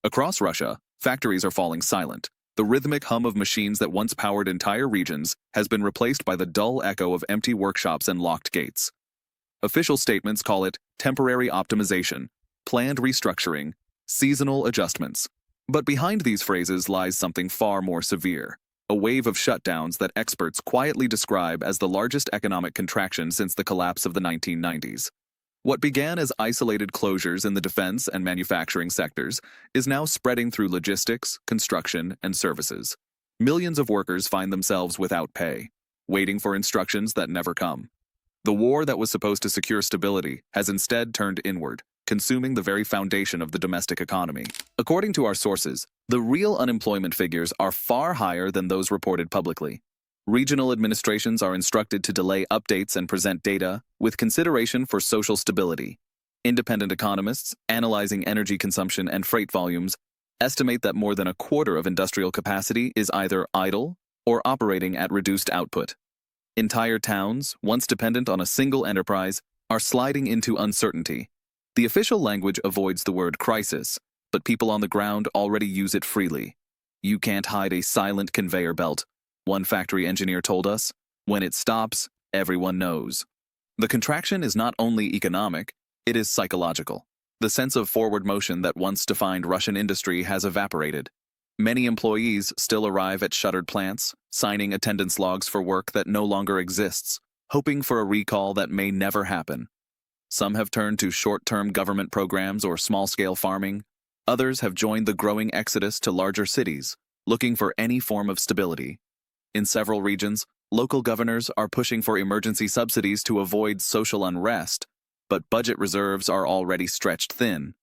Across Russia, factories are falling silent. The rhythmic hum of machines that once powered entire regions has been replaced by the dull echo of empty workshops and locked gates. Official statements call it temporary optimization, planned restructuring, seasonal adjustments. But behind these phrases lies something far more severe, a wave of shutdowns that experts quietly describe as the largest economic contraction since the collapse of the 1990s. What began as isolated closures in the defense and manufacturing sectors is now spreading through logistics, construction, and services. Millions of workers find themselves without pay, waiting for instructions that never come. The war that was supposed to secure stability has instead turned inward, consuming the very foundation of the domestic economy. According to our sources, the real unemployment figures are far higher than those reported publicly. Regional administrations are instructed to delay updates and present data with consideration for social stability. Independent economists, analyzing energy consumption and freight volumes, estimate that more than a quarter of industrial capacity is either idle or operating at reduced output. Entire towns, once dependent on a single enterprise, are sliding into uncertainty. The official language avoids the word crisis, but people on the ground already use it freely. You can't hide a silent conveyor belt, one factory engineer told us. When it stops, everyone knows. The contraction is not only economic, it is psychological. The sense of forward motion that once defined Russian industry has evaporated. Many employees still arrive at shuttered plants, signing attendance logs for work that no longer exists, hoping for a recall that may never happen. Some have turned to short-term government programs or small-scale farming. Others have joined the growing exodus to larger cities, looking for any form of stability. In several regions, local governors are pushing for emergency subsidies to avoid social unrest, but budget reserves are already stretched thin.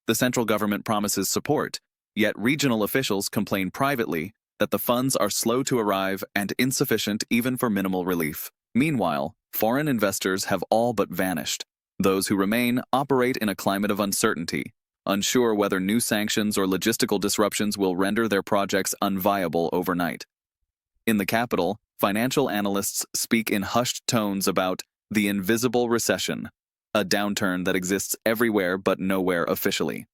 The central government promises support, yet regional officials complain privately that the funds are slow to arrive and insufficient even for minimal relief. Meanwhile, foreign investors have all but vanished. Those who remain operate in a climate of uncertainty, unsure whether new sanctions or logistical disruptions will render their projects unviable overnight. In the capital, financial analysts speak in hushed tones about the invisible recession, a downturn that exists everywhere but nowhere officially.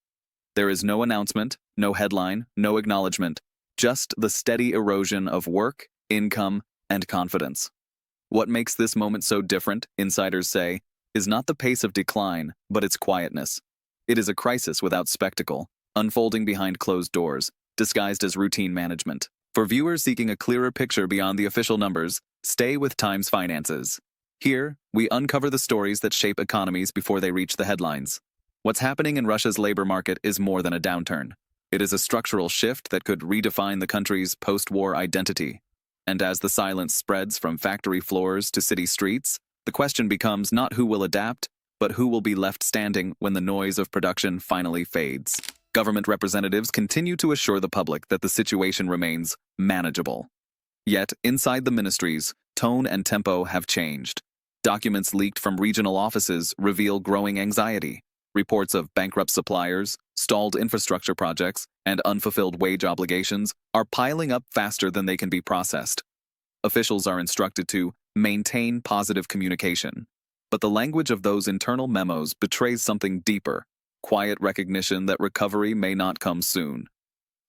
There is no announcement, no headline, no acknowledgement, just the steady erosion of work, income, and confidence. What makes this moment so different, insiders say, is not the pace of decline, but its quietness. It is a crisis without spectacle, unfolding behind closed doors, disguised as routine management. For viewers seeking a clearer picture beyond the official numbers, stay with Times Finances. Here, we uncover the stories that shape economies before they reach the headlines. What's happening in Russia's labor market is more than a downturn. It is a structural shift that could redefine the country's post-war identity. And as the silence spreads from factory floors to city streets, the question becomes not who will adapt, but who will be left standing when the noise of production finally fades. Government representatives continue to assure the public that the situation remains manageable. Yet, inside the ministries, tone and tempo have changed. Documents leaked from regional offices reveal growing anxiety. Reports of bankrupt suppliers, stalled infrastructure projects, and unfulfilled wage obligations are piling up faster than they can be processed. Officials are instructed to maintain positive communication, but the language of those internal memos betrays something deeper, quiet recognition that recovery may not come soon.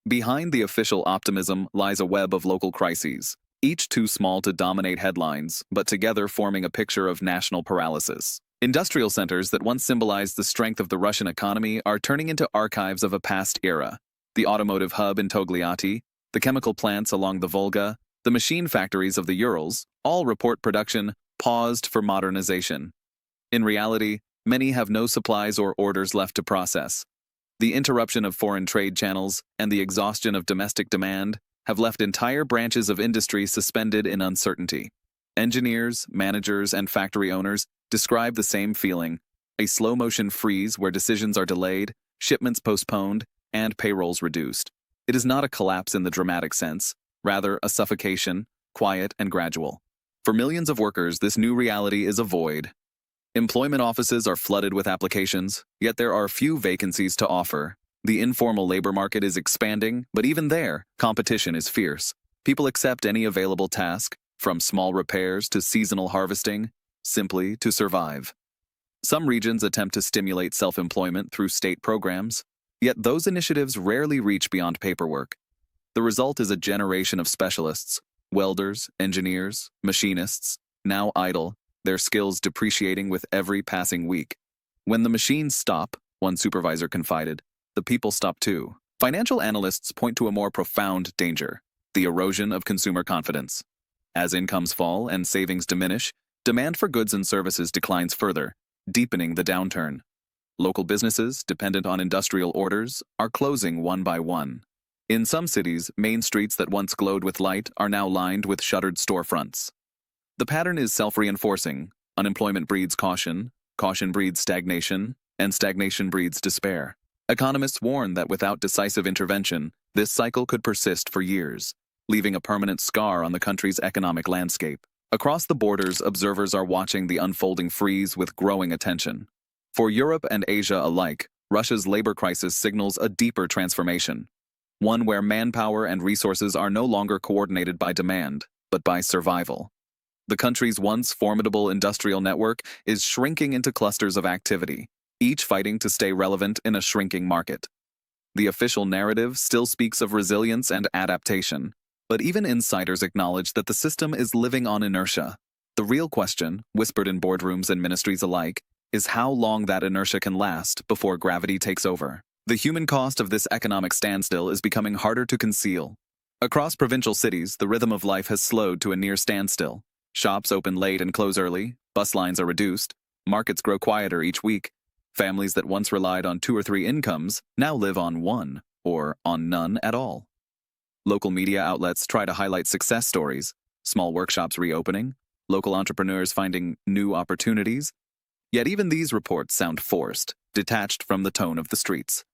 Behind the official optimism lies a web of local crises, each too small to dominate headlines, but together forming a picture of national paralysis. Industrial centers that once symbolized the strength of the Russian economy are turning into archives of a past era. The automotive hub in Togliatti, the chemical plants along the Volga, the machine factories of the Urals, all report production paused for modernization. In reality, many have no supplies or orders left to process. The interruption of foreign trade channels and the exhaustion of domestic demand have left entire branches of industry suspended in uncertainty. Engineers, managers, and factory owners describe the same feeling, a slow-motion freeze where decisions are delayed, shipments postponed, and payrolls reduced. It is not a collapse in the dramatic sense, rather a suffocation, quiet and gradual. For millions of workers, this new reality is a void. Employment offices are flooded with applications, yet there are few vacancies to offer. The informal labor market is expanding, but even there, competition is fierce. People accept any available task, from small repairs to seasonal harvesting, simply to survive. Some regions attempt to stimulate self-employment through state programs. Yet those initiatives rarely reach beyond paperwork. The result is a generation of specialists, welders, engineers, machinists, now idle, their skills depreciating with every passing week. When the machines stop, one supervisor confided, the people stop too. Financial analysts point to a more profound danger: the erosion of consumer confidence. As incomes fall and savings diminish, demand for goods and services declines further, deepening the downturn. Local businesses, dependent on industrial orders, are closing one by one. In some cities, main streets that once glowed with light are now lined with shuttered storefronts. The pattern is self-reinforcing. Unemployment breeds caution, caution breeds stagnation, and stagnation breeds despair. Economists warn that without decisive intervention, this cycle could persist for years, leaving a permanent scar on the country's economic landscape. Across the borders, observers are watching the unfolding freeze with growing attention. For Europe and Asia alike, Russia's labor crisis signals a deeper transformation, one where manpower and resources are no longer coordinated by demand, but by survival. The country's once formidable industrial network is shrinking into clusters of activity, each fighting to stay relevant in a shrinking market. The official narrative still speaks of resilience and adaptation, but even insiders acknowledge that the system is living on inertia. The real question, whispered in boardrooms and ministries alike, is how long that inertia can last before gravity takes over. The human cost of this economic standstill is becoming harder to conceal. Across provincial cities, the rhythm of life has slowed to a near standstill. Shops open late and close early, bus lines are reduced, markets grow quieter each week. Families that once relied on 2 or 3 incomes now live on one, or on none at all. Local media outlets try to highlight success stories, small workshops reopening, local entrepreneurs finding new opportunities. Yet even these reports sound forced, detached from the tone of the streets.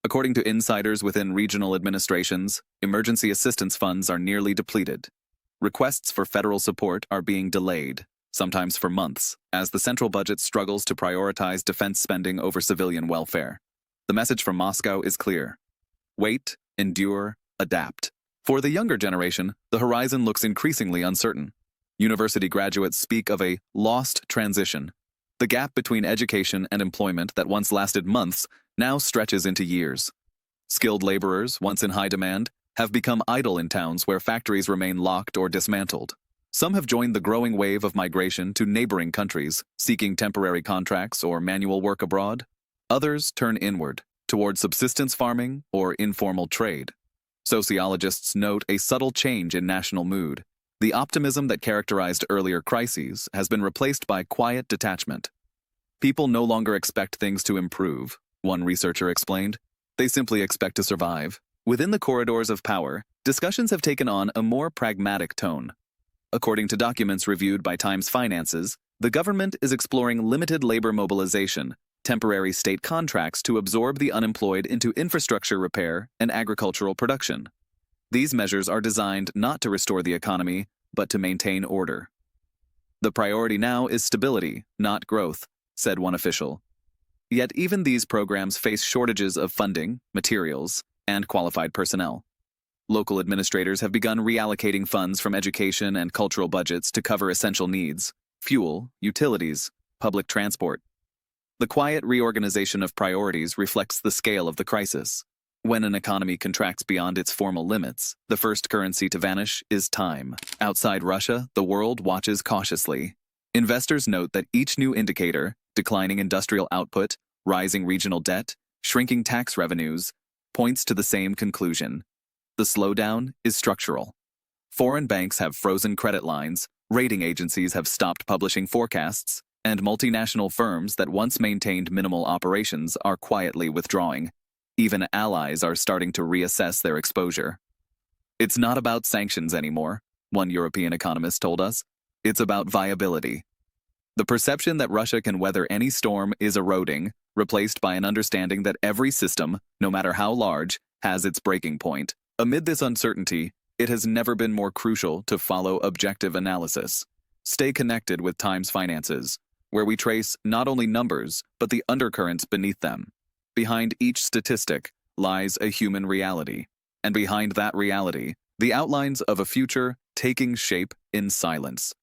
According to insiders within regional administrations, emergency assistance funds are nearly depleted. Requests for federal support are being delayed, sometimes for months, as the central budget struggles to prioritize defense spending over civilian welfare. The message from Moscow is clear: wait, endure, adapt. For the younger generation, the horizon looks increasingly uncertain. University graduates speak of a lost transition. The gap between education and employment that once lasted months now stretches into years. Skilled laborers, once in high demand, have become idle in towns where factories remain locked or dismantled. Some have joined the growing wave of migration to neighboring countries, seeking temporary contracts or manual work abroad. Others turn inward, toward subsistence farming or informal trade. Sociologists note a subtle change in national mood. The optimism that characterized earlier crises has been replaced by quiet detachment. People no longer expect things to improve, one researcher explained. They simply expect to survive. Within the corridors of power, discussions have taken on a more pragmatic tone. According to documents reviewed by Times Finances, the government is exploring limited labor mobilization, temporary state contracts to absorb the unemployed into infrastructure repair and agricultural production. These measures are designed not to restore the economy, but to maintain order. The priority now is stability, not growth, said one official. Yet even these programs face shortages of funding, materials, and qualified personnel. Local administrators have begun reallocating funds from education and cultural budgets to cover essential needs: fuel, utilities, public transport. The quiet reorganization of priorities reflects the scale of the crisis. When an economy contracts beyond its formal limits, the first currency to vanish is time. Outside Russia, the world watches cautiously. Investors note that each new indicator, declining industrial output, rising regional debt, shrinking tax revenues, points to the same conclusion. The slowdown is structural. Foreign banks have frozen credit lines, rating agencies have stopped publishing forecasts, and multinational firms that once maintained minimal operations are quietly withdrawing. Even allies are starting to reassess their exposure. It's not about sanctions anymore, one European economist told us. It's about viability. The perception that Russia can weather any storm is eroding, replaced by an understanding that every system, no matter how large, has its breaking point. Amid this uncertainty, it has never been more crucial to follow objective analysis. Stay connected with Times Finances, where we trace not only numbers, but the undercurrents beneath them. Behind each statistic lies a human reality, and behind that reality, the outlines of a future taking shape in silence.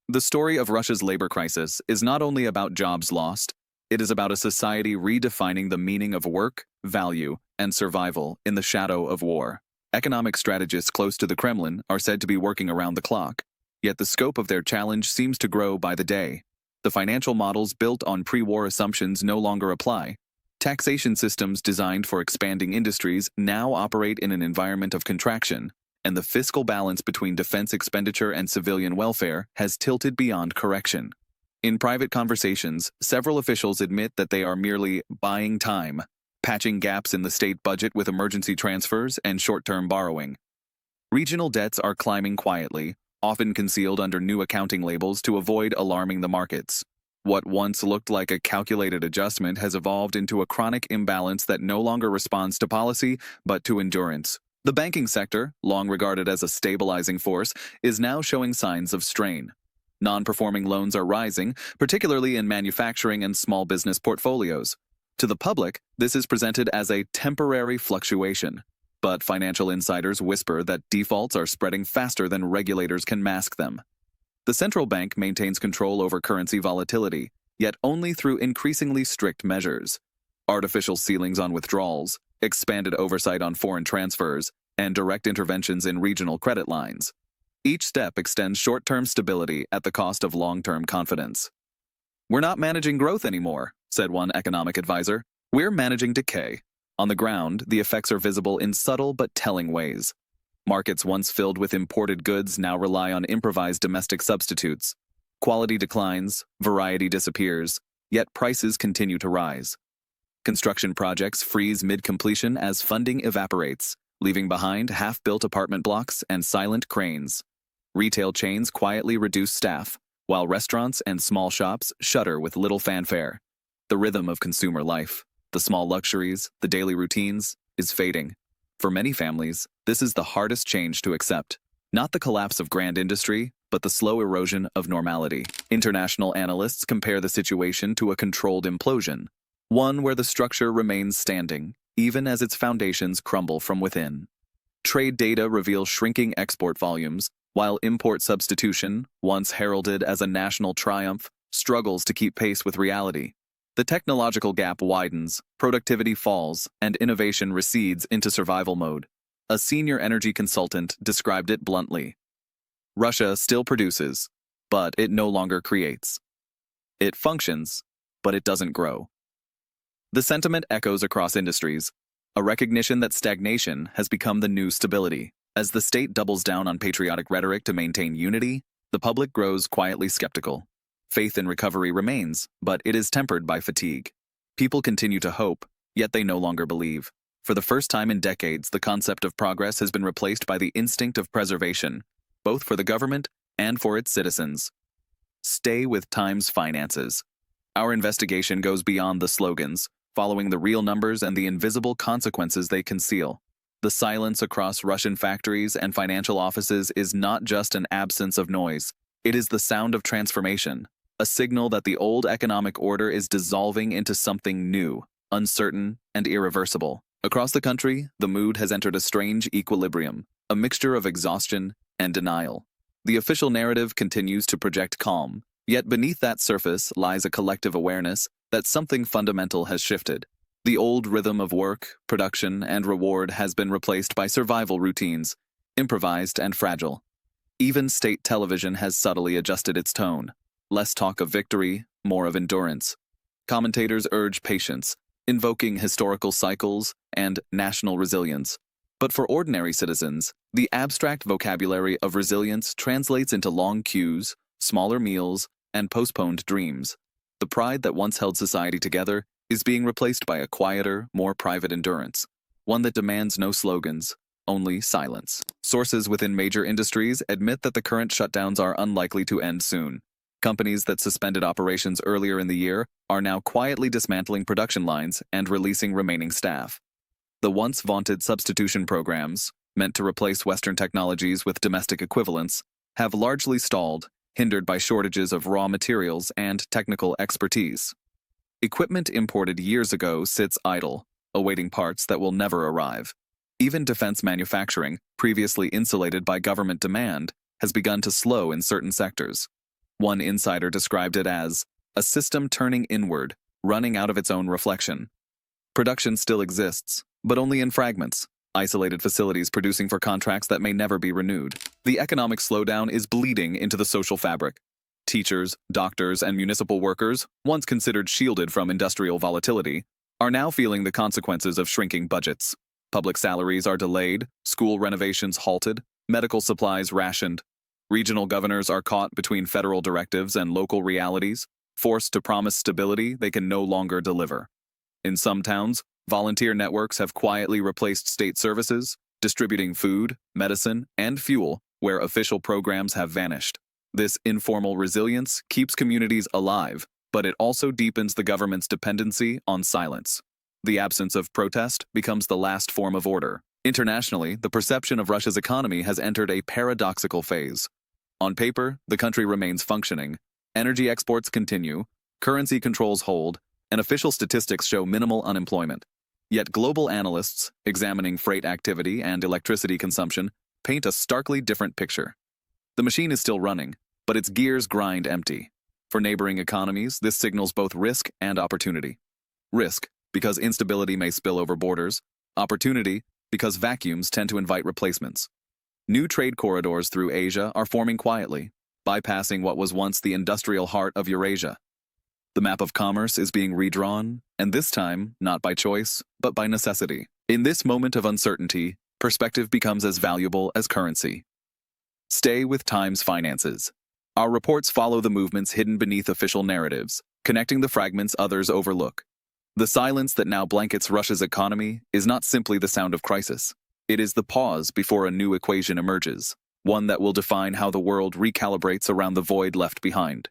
The story of Russia's labor crisis is not only about jobs lost, it is about a society redefining the meaning of work, value, and survival in the shadow of war. Economic strategists close to the Kremlin are said to be working around the clock, yet the scope of their challenge seems to grow by the day. The financial models built on pre-war assumptions no longer apply. Taxation systems designed for expanding industries now operate in an environment of contraction, and the fiscal balance between defense expenditure and civilian welfare has tilted beyond correction. In private conversations, several officials admit that they are merely buying time, patching gaps in the state budget with emergency transfers and short-term borrowing. Regional debts are climbing quietly, often concealed under new accounting labels to avoid alarming the markets. What once looked like a calculated adjustment has evolved into a chronic imbalance that no longer responds to policy, but to endurance. The banking sector, long regarded as a stabilizing force, is now showing signs of strain. Non-performing loans are rising, particularly in manufacturing and small business portfolios. To the public, this is presented as a temporary fluctuation, but financial insiders whisper that defaults are spreading faster than regulators can mask them. The central bank maintains control over currency volatility, yet only through increasingly strict measures. Artificial ceilings on withdrawals, expanded oversight on foreign transfers, and direct interventions in regional credit lines. Each step extends short-term stability at the cost of long-term confidence. "We're not managing growth anymore," said one economic advisor. "We're managing decay." On the ground, the effects are visible in subtle but telling ways. Markets once filled with imported goods now rely on improvised domestic substitutes. Quality declines, variety disappears, yet prices continue to rise. Construction projects freeze mid-completion as funding evaporates, leaving behind half-built apartment blocks and silent cranes. Retail chains quietly reduce staff, while restaurants and small shops shutter with little fanfare. The rhythm of consumer life, the small luxuries, the daily routines, is fading. For many families, this is the hardest change to accept. Not the collapse of grand industry, but the slow erosion of normality. International analysts compare the situation to a controlled implosion, one where the structure remains standing, even as its foundations crumble from within. Trade data reveal shrinking export volumes, while import substitution, once heralded as a national triumph, struggles to keep pace with reality. The technological gap widens, productivity falls, and innovation recedes into survival mode. A senior energy consultant described it bluntly. Russia still produces, but it no longer creates. It functions, but it doesn't grow. The sentiment echoes across industries, a recognition that stagnation has become the new stability. As the state doubles down on patriotic rhetoric to maintain unity, the public grows quietly skeptical. Faith in recovery remains, but it is tempered by fatigue. People continue to hope, yet they no longer believe. For the first time in decades, the concept of progress has been replaced by the instinct of preservation, both for the government and for its citizens. Stay with time's finances. Our investigation goes beyond the slogans, following the real numbers and the invisible consequences they conceal. The silence across Russian factories and financial offices is not just an absence of noise. It is the sound of transformation, a signal that the old economic order is dissolving into something new, uncertain, and irreversible. Across the country, the mood has entered a strange equilibrium, a mixture of exhaustion and denial. The official narrative continues to project calm, yet beneath that surface lies a collective awareness that something fundamental has shifted. The old rhythm of work, production, and reward has been replaced by survival routines, improvised and fragile. Even state television has subtly adjusted its tone. Less talk of victory, more of endurance. Commentators urge patience, invoking historical cycles and national resilience. But for ordinary citizens, the abstract vocabulary of resilience translates into long queues, smaller meals, and postponed dreams. The pride that once held society together is being replaced by a quieter, more private endurance, one that demands no slogans, only silence. Sources within major industries admit that the current shutdowns are unlikely to end soon. Companies that suspended operations earlier in the year are now quietly dismantling production lines and releasing remaining staff. The once vaunted substitution programs, meant to replace Western technologies with domestic equivalents, have largely stalled, hindered by shortages of raw materials and technical expertise. Equipment imported years ago sits idle, awaiting parts that will never arrive. Even defense manufacturing, previously insulated by government demand, has begun to slow in certain sectors. One insider described it as a system turning inward, running out of its own reflection. Production still exists, but only in fragments, isolated facilities producing for contracts that may never be renewed. The economic slowdown is bleeding into the social fabric. Teachers, doctors, and municipal workers, once considered shielded from industrial volatility, are now feeling the consequences of shrinking budgets. Public salaries are delayed, school renovations halted, medical supplies rationed. Regional governors are caught between federal directives and local realities, forced to promise stability they can no longer deliver. In some towns, volunteer networks have quietly replaced state services, distributing food, medicine, and fuel where official programs have vanished. This informal resilience keeps communities alive, but it also deepens the government's dependency on silence. The absence of protest becomes the last form of order. Internationally, the perception of Russia's economy has entered a paradoxical phase. On paper, the country remains functioning. Energy exports continue, currency controls hold, and official statistics show minimal unemployment. Yet global analysts, examining freight activity and electricity consumption, paint a starkly different picture. The machine is still running, but its gears grind empty. For neighboring economies, this signals both risk and opportunity. Risk, because instability may spill over borders. Opportunity, because vacuums tend to invite replacements. New trade corridors through Asia are forming quietly, bypassing what was once the industrial heart of Eurasia. The map of commerce is being redrawn, and this time, not by choice, but by necessity. In this moment of uncertainty, perspective becomes as valuable as currency. Stay with Time's finances. Our reports follow the movements hidden beneath official narratives, connecting the fragments others overlook. The silence that now blankets Russia's economy is not simply the sound of crisis. It is the pause before a new equation emerges, one that will define how the world recalibrates around the void left behind.